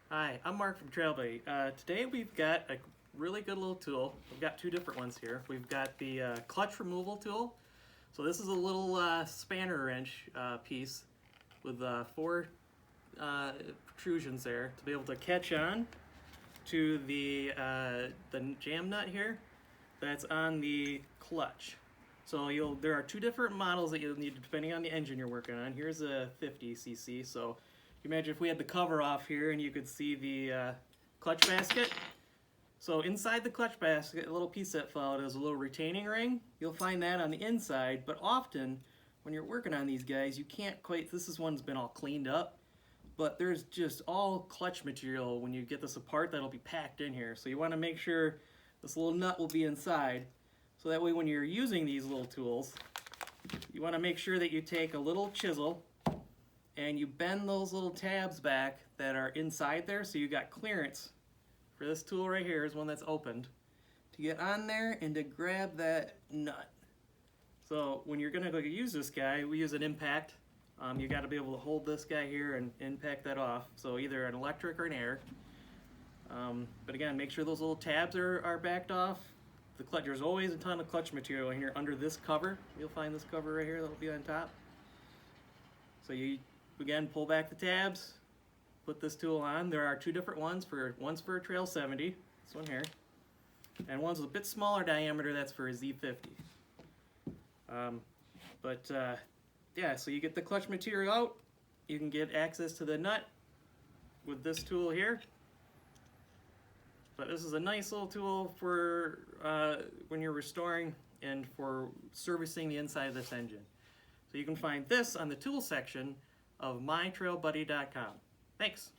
Hi, I'm Mark from TrailBuddy. Today we've got a really good little tool. We've got two different ones here. We've got the clutch removal tool. So this is a little spanner wrench piece with four protrusions there to be able to catch on to the jam nut here that's on the clutch. So there are two different models that you'll need depending on the engine you're working on. Here's a 50cc. So you imagine if we had the cover off here and you could see the clutch basket. So inside the clutch basket, a little piece that fell out is a little retaining ring. You'll find that on the inside, but often when you're working on these guys, you can't quite, one's been all cleaned up, but there's just all clutch material when you get this apart that'll be packed in here. So you want to make sure this little nut will be inside. So that way when you're using these little tools, you want to make sure that you take a little chisel and you bend those little tabs back that are inside there so you got clearance. For this tool right here is one that's opened to get on there and to grab that nut. So when you're gonna go use this guy, we use an impact. You got to be able to hold this guy here and impact that off. So either an electric or an air. But again, make sure those little tabs are backed off. The clutch, there's always a ton of clutch material in here under this cover. You'll find this cover right here that'll be on top. So you again pull back the tabs, put this tool on. There are two different ones. One's for a Trail 70, this one here, and one's a bit smaller diameter. That's for a Z50. Yeah, so you get the clutch material out. You can get access to the nut with this tool here. But this is a nice little tool for when you're restoring and for servicing the inside of this engine. So you can find this on the tool section of mytrailbuddy.com. Thanks.